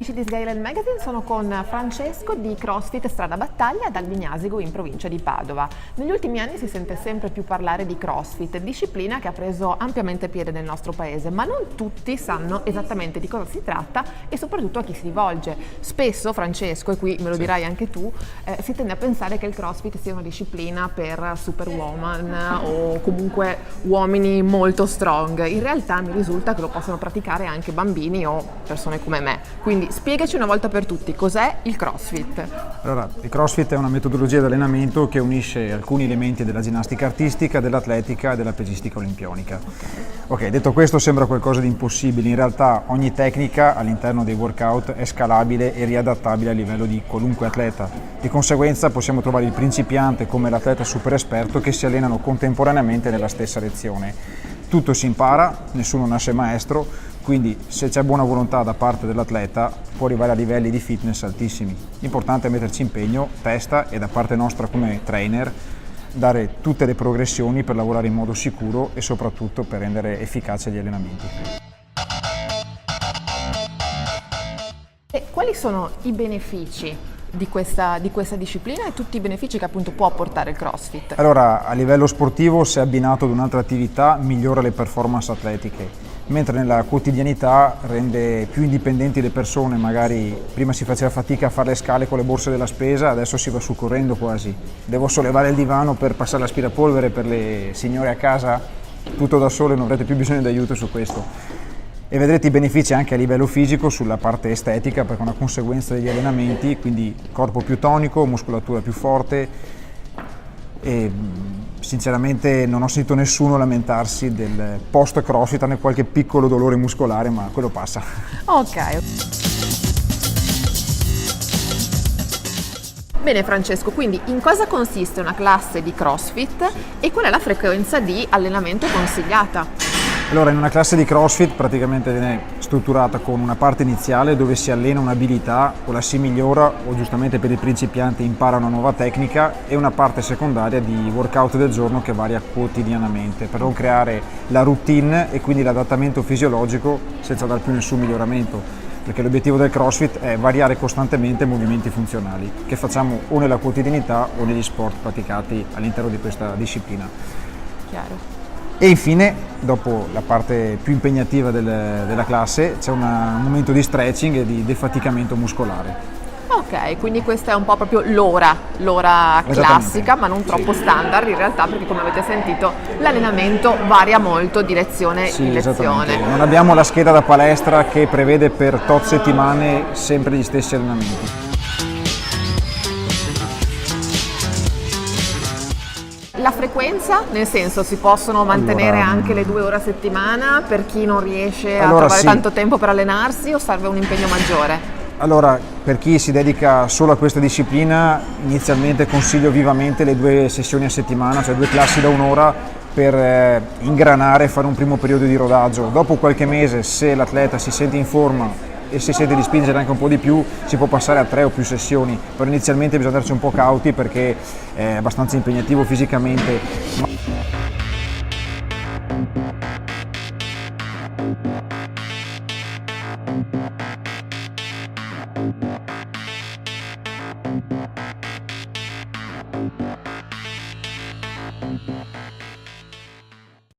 Amici di Sgailen Magazine, sono con Francesco di CrossFit Strada Battaglia ad Albignasigo in provincia di Padova. Negli ultimi anni si sente sempre più parlare di CrossFit, disciplina che ha preso ampiamente piede nel nostro paese, ma non tutti sanno esattamente di cosa si tratta e soprattutto a chi si rivolge. Spesso, Francesco, e qui me lo dirai anche tu, si tende a pensare che il CrossFit sia una disciplina per superwoman o comunque uomini molto strong. In realtà mi risulta che lo possono praticare anche bambini o persone come me. Quindi spiegaci una volta per tutti cos'è il CrossFit. Allora, il CrossFit è una metodologia di allenamento che unisce alcuni elementi della ginnastica artistica, dell'atletica e della pesistica olimpionica. Ok, detto questo sembra qualcosa di impossibile, in realtà ogni tecnica all'interno dei workout è scalabile e riadattabile a livello di qualunque atleta. Di conseguenza possiamo trovare il principiante come l'atleta super esperto che si allenano contemporaneamente nella stessa lezione. Tutto si impara, nessuno nasce maestro, quindi se c'è buona volontà da parte dell'atleta può arrivare a livelli di fitness altissimi. L'importante è metterci impegno, testa e da parte nostra come trainer dare tutte le progressioni per lavorare in modo sicuro e soprattutto per rendere efficaci gli allenamenti. E quali sono i benefici di questa disciplina e tutti i benefici che appunto può portare il CrossFit? Allora, a livello sportivo, se abbinato ad un'altra attività, migliora le performance atletiche, mentre nella quotidianità rende più indipendenti le persone. Magari prima si faceva fatica a fare le scale con le borse della spesa, adesso si va su correndo quasi. Devo sollevare il divano per passare l'aspirapolvere per le signore a casa, tutto da sole, non avrete più bisogno di aiuto su questo. E vedrete i benefici anche a livello fisico sulla parte estetica, perché è una conseguenza degli allenamenti, quindi corpo più tonico, muscolatura più forte e sinceramente non ho sentito nessuno lamentarsi del post CrossFit, hanno qualche piccolo dolore muscolare, ma quello passa. Ok. Bene Francesco, quindi in cosa consiste una classe di CrossFit e qual è la frequenza di allenamento consigliata? Allora, in una classe di CrossFit praticamente viene strutturata con una parte iniziale dove si allena un'abilità o la si migliora o giustamente per i principianti impara una nuova tecnica, e una parte secondaria di workout del giorno che varia quotidianamente per non creare la routine e quindi l'adattamento fisiologico senza dar più nessun miglioramento, perché l'obiettivo del CrossFit è variare costantemente movimenti funzionali che facciamo o nella quotidianità o negli sport praticati all'interno di questa disciplina. Chiaro. E infine, dopo la parte più impegnativa della classe, c'è un momento di stretching e di defaticamento muscolare. Ok, quindi questa è un po' proprio l'ora classica, ma non troppo standard in realtà, perché come avete sentito l'allenamento varia molto di lezione in lezione. Non abbiamo la scheda da palestra che prevede per tot settimane sempre gli stessi allenamenti. La frequenza, nel senso, si possono mantenere anche le 2 ore a settimana per chi non riesce a trovare tanto tempo per allenarsi, o serve un impegno maggiore? Allora, per chi si dedica solo a questa disciplina, inizialmente consiglio vivamente le 2 sessioni a settimana, cioè 2 classi da un'ora per ingranare e fare un primo periodo di rodaggio. Dopo qualche mese, se l'atleta si sente in forma e si sente di spingere anche un po' di più, si può passare a 3 o più sessioni, però inizialmente bisogna andarci un po' cauti perché è abbastanza impegnativo fisicamente.